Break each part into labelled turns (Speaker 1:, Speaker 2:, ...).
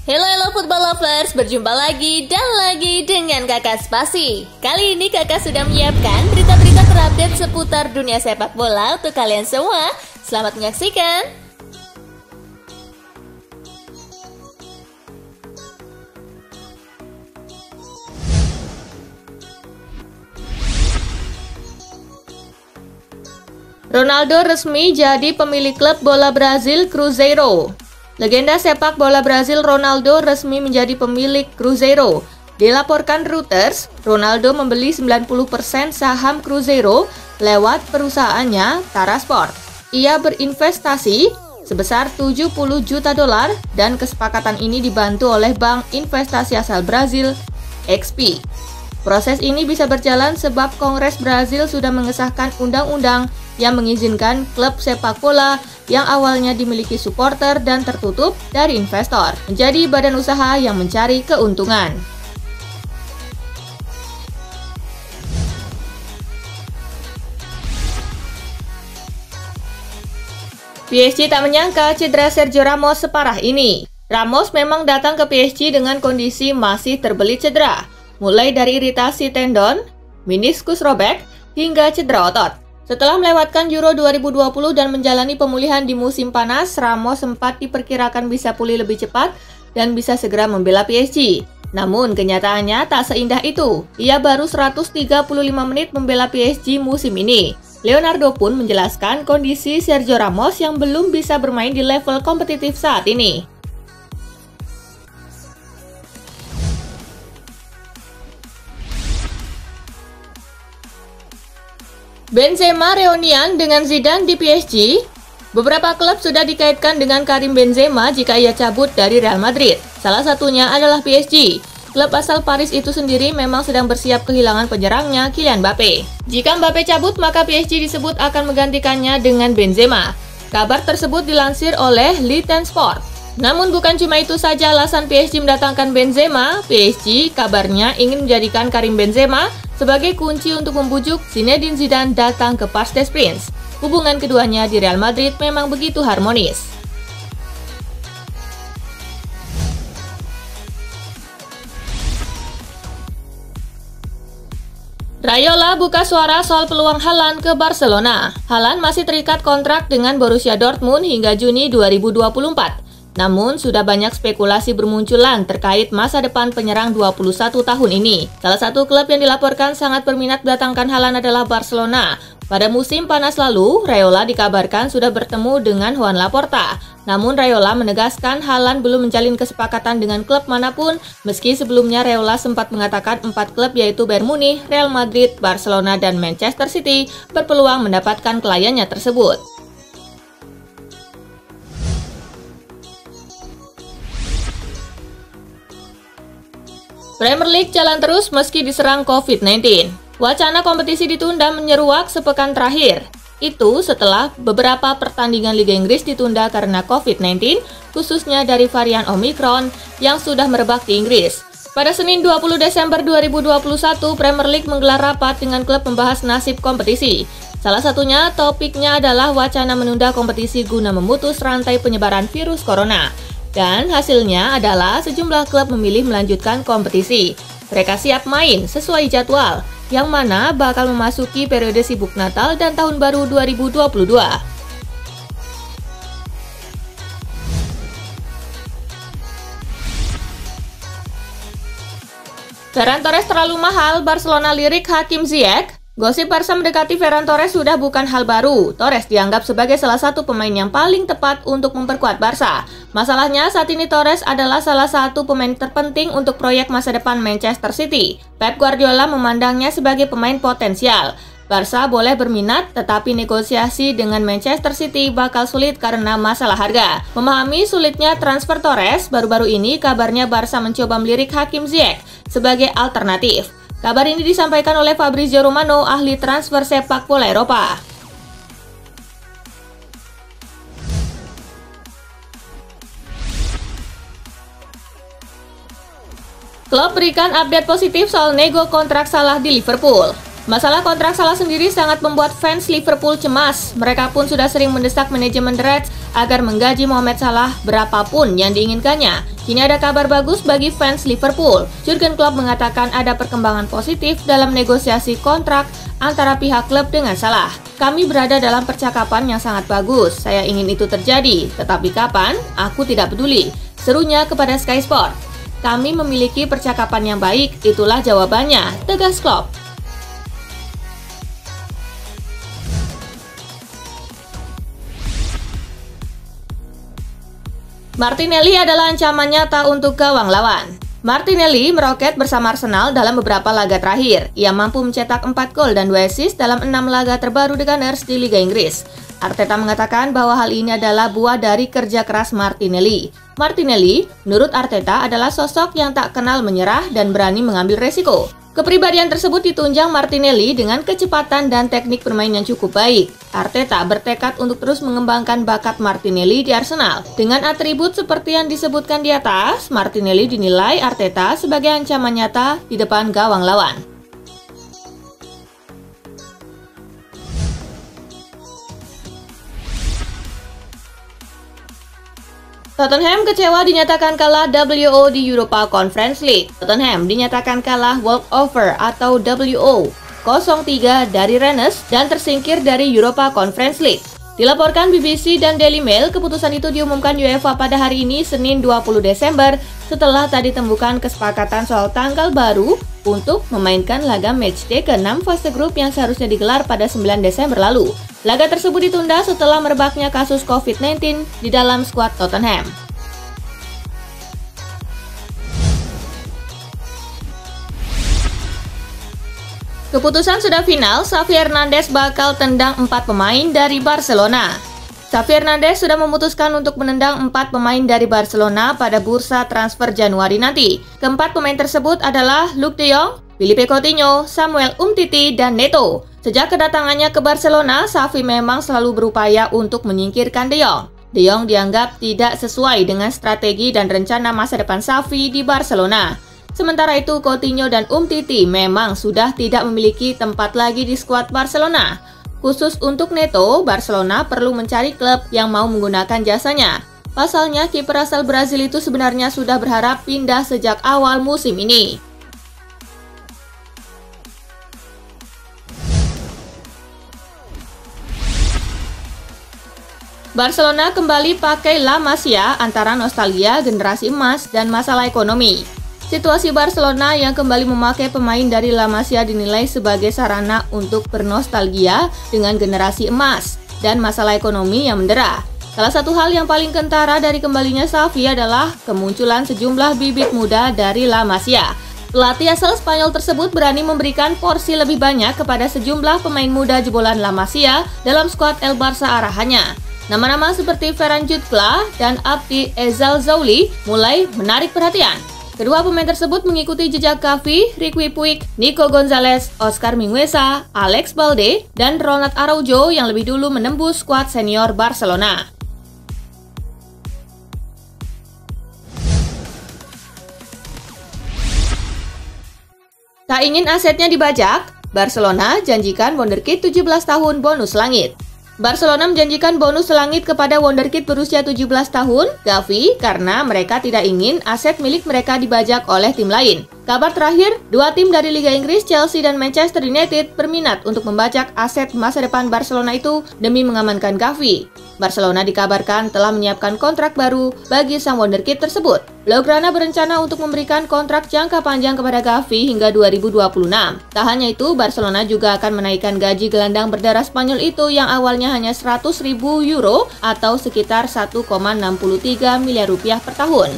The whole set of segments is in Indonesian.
Speaker 1: Halo football lovers, berjumpa lagi dan lagi dengan Kakak Spasi. Kali ini Kakak sudah menyiapkan berita-berita terupdate seputar dunia sepak bola untuk kalian semua. Selamat menyaksikan. Ronaldo resmi jadi pemilik klub bola Brazil Cruzeiro. Legenda sepak bola Brazil Ronaldo resmi menjadi pemilik Cruzeiro. Dilaporkan Reuters, Ronaldo membeli 90% saham Cruzeiro lewat perusahaannya Tarasport. Ia berinvestasi sebesar 70 juta dolar dan kesepakatan ini dibantu oleh bank investasi asal Brazil, XP. Proses ini bisa berjalan sebab Kongres Brazil sudah mengesahkan undang-undang yang mengizinkan klub sepak bola yang awalnya dimiliki supporter dan tertutup dari investor menjadi badan usaha yang mencari keuntungan. PSG tak menyangka cedera Sergio Ramos separah ini. Ramos memang datang ke PSG dengan kondisi masih terbelit cedera, mulai dari iritasi tendon, meniskus robek, hingga cedera otot. Setelah melewatkan Euro 2020 dan menjalani pemulihan di musim panas, Ramos sempat diperkirakan bisa pulih lebih cepat dan bisa segera membela PSG. Namun kenyataannya tak seindah itu. Ia baru 135 menit membela PSG musim ini. Leonardo pun menjelaskan kondisi Sergio Ramos yang belum bisa bermain di level kompetitif saat ini. Benzema reunian dengan Zidane di PSG. Beberapa klub sudah dikaitkan dengan Karim Benzema jika ia cabut dari Real Madrid. Salah satunya adalah PSG. Klub asal Paris itu sendiri memang sedang bersiap kehilangan penyerangnya Kylian Mbappe. Jika Mbappe cabut, maka PSG disebut akan menggantikannya dengan Benzema. Kabar tersebut dilansir oleh Le Temps Sport. Namun bukan cuma itu saja alasan PSG mendatangkan Benzema. PSG kabarnya ingin menjadikan Karim Benzema sebagai kunci untuk membujuk Zinedine Zidane datang ke Parc des Princes. Hubungan keduanya di Real Madrid memang begitu harmonis. Raiola buka suara soal peluang Haaland ke Barcelona. Haaland masih terikat kontrak dengan Borussia Dortmund hingga Juni 2024. Namun, sudah banyak spekulasi bermunculan terkait masa depan penyerang 21 tahun ini. Salah satu klub yang dilaporkan sangat berminat mendatangkan Haaland adalah Barcelona. Pada musim panas lalu, Raiola dikabarkan sudah bertemu dengan Juan Laporta. Namun, Raiola menegaskan Haaland belum menjalin kesepakatan dengan klub manapun, meski sebelumnya Raiola sempat mengatakan 4 klub yaitu Bayern Munich, Real Madrid, Barcelona, dan Manchester City berpeluang mendapatkan kliennya tersebut. Premier League jalan terus meski diserang COVID-19. Wacana kompetisi ditunda menyeruak sepekan terakhir. Itu setelah beberapa pertandingan Liga Inggris ditunda karena COVID-19, khususnya dari varian Omicron yang sudah merebak di Inggris. Pada Senin 20 Desember 2021, Premier League menggelar rapat dengan klub membahas nasib kompetisi. Salah satunya topiknya adalah wacana menunda kompetisi guna memutus rantai penyebaran virus corona. Dan hasilnya adalah sejumlah klub memilih melanjutkan kompetisi. Mereka siap main sesuai jadwal, yang mana bakal memasuki periode sibuk Natal dan Tahun Baru 2022. Ferran Torres terlalu mahal, Barcelona lirik Hakim Ziyech. Gosip Barca mendekati Ferran Torres sudah bukan hal baru. Torres dianggap sebagai salah satu pemain yang paling tepat untuk memperkuat Barca. Masalahnya saat ini Torres adalah salah satu pemain terpenting untuk proyek masa depan Manchester City. Pep Guardiola memandangnya sebagai pemain potensial. Barca boleh berminat, tetapi negosiasi dengan Manchester City bakal sulit karena masalah harga. Memahami sulitnya transfer Torres, baru-baru ini kabarnya Barca mencoba melirik Hakim Ziyech sebagai alternatif. Kabar ini disampaikan oleh Fabrizio Romano, ahli transfer sepak bola Eropa. Klub berikan update positif soal nego kontrak Salah di Liverpool. Masalah kontrak Salah sendiri sangat membuat fans Liverpool cemas. Mereka pun sudah sering mendesak manajemen The Reds agar menggaji Mohamed Salah berapapun yang diinginkannya. Kini ada kabar bagus bagi fans Liverpool. Jurgen Klopp mengatakan ada perkembangan positif dalam negosiasi kontrak antara pihak klub dengan Salah. Kami berada dalam percakapan yang sangat bagus. Saya ingin itu terjadi, tetapi kapan? Aku tidak peduli. Serunya kepada Sky Sport. Kami memiliki percakapan yang baik, itulah jawabannya, tegas Klopp. Martinelli adalah ancaman nyata untuk gawang lawan. Martinelli meroket bersama Arsenal dalam beberapa laga terakhir. Ia mampu mencetak 4 gol dan 2 assist dalam 6 laga terbaru The Gunners di Liga Inggris. Arteta mengatakan bahwa hal ini adalah buah dari kerja keras Martinelli. Martinelli, menurut Arteta, adalah sosok yang tak kenal menyerah dan berani mengambil resiko. Kepribadian tersebut ditunjang Martinelli dengan kecepatan dan teknik bermain yang cukup baik. Arteta bertekad untuk terus mengembangkan bakat Martinelli di Arsenal. Dengan atribut seperti yang disebutkan di atas, Martinelli dinilai Arteta sebagai ancaman nyata di depan gawang lawan. Tottenham kecewa dinyatakan kalah WO di Europa Conference League. Tottenham dinyatakan kalah walkover atau WO 0-3 dari Rennes dan tersingkir dari Europa Conference League. Dilaporkan BBC dan Daily Mail, keputusan itu diumumkan UEFA pada hari ini, Senin 20 Desember, setelah tadi temukan kesepakatan soal tanggal baru untuk memainkan laga matchday ke-6 fase grup yang seharusnya digelar pada 9 Desember lalu. Laga tersebut ditunda setelah merebaknya kasus COVID-19 di dalam skuad Tottenham. Keputusan sudah final, Xavi Hernandez bakal tendang 4 pemain dari Barcelona. Xavi Hernandez sudah memutuskan untuk menendang 4 pemain dari Barcelona pada bursa transfer Januari nanti. Keempat pemain tersebut adalah Luuk de Jong, Philippe Coutinho, Samuel Umtiti, dan Neto. Sejak kedatangannya ke Barcelona, Xavi memang selalu berupaya untuk menyingkirkan de Jong. De Jong dianggap tidak sesuai dengan strategi dan rencana masa depan Xavi di Barcelona. Sementara itu, Coutinho dan Umtiti memang sudah tidak memiliki tempat lagi di skuad Barcelona. Khusus untuk Neto, Barcelona perlu mencari klub yang mau menggunakan jasanya. Pasalnya, kiper asal Brazil itu sebenarnya sudah berharap pindah sejak awal musim ini. Barcelona kembali pakai La Masia antara nostalgia, generasi emas, dan masalah ekonomi. Situasi Barcelona yang kembali memakai pemain dari La Masia dinilai sebagai sarana untuk bernostalgia dengan generasi emas dan masalah ekonomi yang mendera. Salah satu hal yang paling kentara dari kembalinya Xavi adalah kemunculan sejumlah bibit muda dari La Masia. Pelatih asal Spanyol tersebut berani memberikan porsi lebih banyak kepada sejumlah pemain muda jebolan La Masia dalam skuad El Barça arahannya. Nama-nama seperti Ferran Jutgla dan Abdi Ezzalzouli mulai menarik perhatian. Kedua pemain tersebut mengikuti jejak Gavi, Riqui Puig, Nico Gonzalez, Oscar Mingueza, Alex Balde, dan Ronald Araujo yang lebih dulu menembus skuad senior Barcelona. Tak ingin asetnya dibajak, Barcelona janjikan wonderkid 17 tahun bonus langit. Barcelona menjanjikan bonus selangit kepada wonderkid berusia 17 tahun, Gavi, karena mereka tidak ingin aset milik mereka dibajak oleh tim lain. Kabar terakhir, dua tim dari Liga Inggris, Chelsea dan Manchester United, berminat untuk membajak aset masa depan Barcelona itu demi mengamankan Gavi. Barcelona dikabarkan telah menyiapkan kontrak baru bagi sang wonderkid tersebut. Blaugrana berencana untuk memberikan kontrak jangka panjang kepada Gavi hingga 2026. Tak hanya itu, Barcelona juga akan menaikkan gaji gelandang berdarah Spanyol itu yang awalnya hanya 100.000 euro atau sekitar 1,63 miliar rupiah per tahun.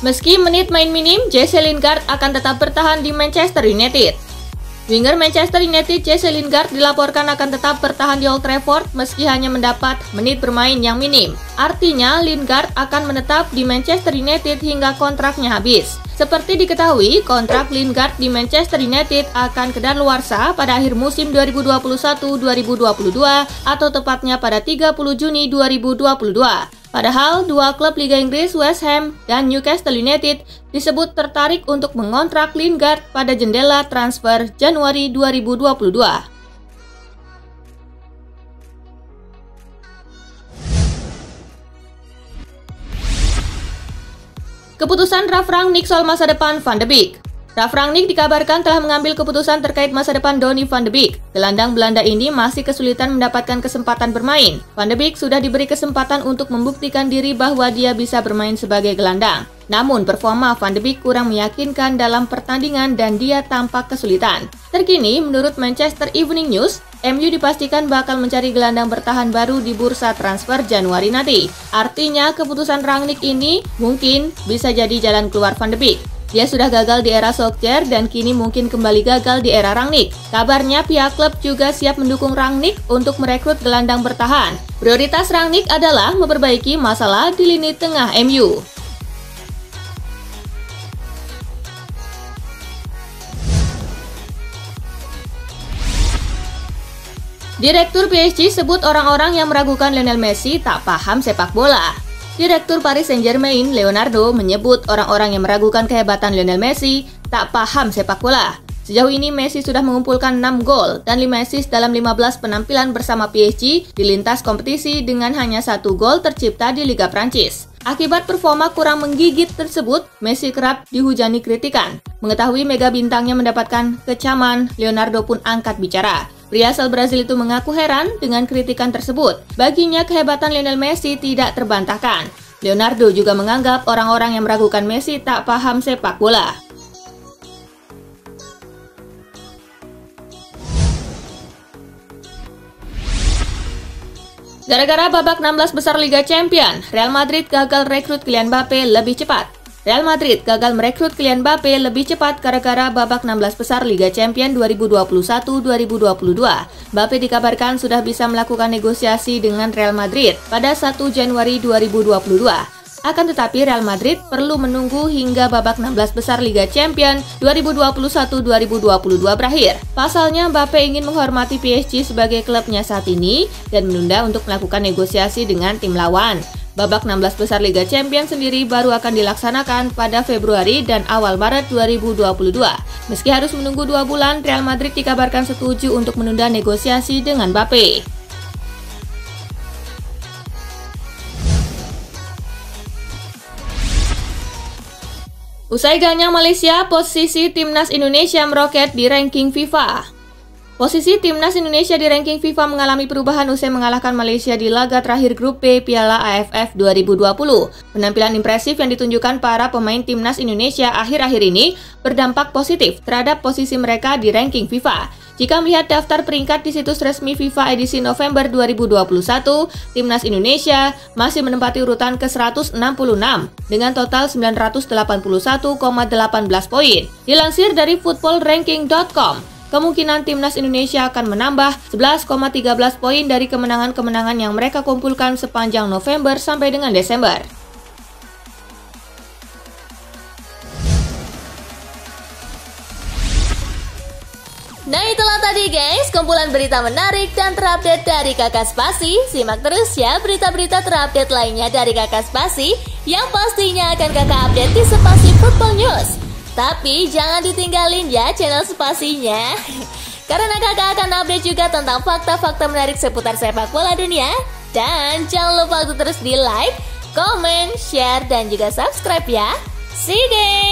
Speaker 1: Meski menit main minim, Jesse Lingard akan tetap bertahan di Manchester United. Winger Manchester United Jesse Lingard dilaporkan akan tetap bertahan di Old Trafford meski hanya mendapat menit bermain yang minim. Artinya, Lingard akan menetap di Manchester United hingga kontraknya habis. Seperti diketahui, kontrak Lingard di Manchester United akan kedaluarsa pada akhir musim 2021-2022 atau tepatnya pada 30 Juni 2022. Padahal dua klub Liga Inggris West Ham dan Newcastle United disebut tertarik untuk mengontrak Lingard pada jendela transfer Januari 2022. Keputusan Ralf Rangnick soal masa depan Van de Beek. Ralf Rangnick dikabarkan telah mengambil keputusan terkait masa depan Donny van de Beek. Gelandang Belanda ini masih kesulitan mendapatkan kesempatan bermain. Van de Beek sudah diberi kesempatan untuk membuktikan diri bahwa dia bisa bermain sebagai gelandang. Namun performa Van de Beek kurang meyakinkan dalam pertandingan dan dia tampak kesulitan. Terkini, menurut Manchester Evening News, MU dipastikan bakal mencari gelandang bertahan baru di bursa transfer Januari nanti. Artinya keputusan Rangnick ini mungkin bisa jadi jalan keluar Van de Beek. Dia sudah gagal di era Solskjaer dan kini mungkin kembali gagal di era Rangnick. Kabarnya pihak klub juga siap mendukung Rangnick untuk merekrut gelandang bertahan. Prioritas Rangnick adalah memperbaiki masalah di lini tengah MU. Direktur PSG sebut orang-orang yang meragukan Lionel Messi tak paham sepak bola. Direktur Paris Saint-Germain, Leonardo, menyebut orang-orang yang meragukan kehebatan Lionel Messi tak paham sepak bola. Sejauh ini Messi sudah mengumpulkan 6 gol dan 5 assist dalam 15 penampilan bersama PSG di lintas kompetisi dengan hanya 1 gol tercipta di Liga Prancis. Akibat performa kurang menggigit tersebut, Messi kerap dihujani kritikan. Mengetahui mega bintangnya mendapatkan kecaman, Leonardo pun angkat bicara. Pria asal Brazil itu mengaku heran dengan kritikan tersebut. Baginya kehebatan Lionel Messi tidak terbantahkan. Leonardo juga menganggap orang-orang yang meragukan Messi tak paham sepak bola. Gara-gara babak 16 besar Liga Champions, Real Madrid gagal rekrut Kylian Mbappe lebih cepat. Real Madrid gagal merekrut Kylian Mbappe lebih cepat gara-gara babak 16 besar Liga Champions 2021-2022. Mbappe dikabarkan sudah bisa melakukan negosiasi dengan Real Madrid pada 1 Januari 2022. Akan tetapi Real Madrid perlu menunggu hingga babak 16 besar Liga Champions 2021-2022 berakhir. Pasalnya Mbappe ingin menghormati PSG sebagai klubnya saat ini dan menunda untuk melakukan negosiasi dengan tim lawan. Babak 16 besar Liga Champions sendiri baru akan dilaksanakan pada Februari dan awal Maret 2022. Meski harus menunggu 2 bulan, Real Madrid dikabarkan setuju untuk menunda negosiasi dengan Mbappe. Usai ganyang Malaysia, posisi timnas Indonesia meroket di ranking FIFA. Posisi timnas Indonesia di ranking FIFA mengalami perubahan usai mengalahkan Malaysia di laga terakhir grup B Piala AFF 2020. Penampilan impresif yang ditunjukkan para pemain timnas Indonesia akhir-akhir ini berdampak positif terhadap posisi mereka di ranking FIFA. Jika melihat daftar peringkat di situs resmi FIFA edisi November 2021, timnas Indonesia masih menempati urutan ke-166 dengan total 981,18 poin. Dilansir dari footballranking.com, kemungkinan timnas Indonesia akan menambah 11,13 poin dari kemenangan-kemenangan yang mereka kumpulkan sepanjang November sampai dengan Desember. Nah itulah tadi guys, kumpulan berita menarik dan terupdate dari Kakak Spasi. Simak terus ya berita-berita terupdate lainnya dari Kakak Spasi yang pastinya akan Kakak update di Spasi Football News. Tapi jangan ditinggalin ya channel Spasinya, karena kakak akan update juga tentang fakta-fakta menarik seputar sepak bola dunia. Dan jangan lupa untuk terus di like, comment, share, dan juga subscribe ya. See you guys!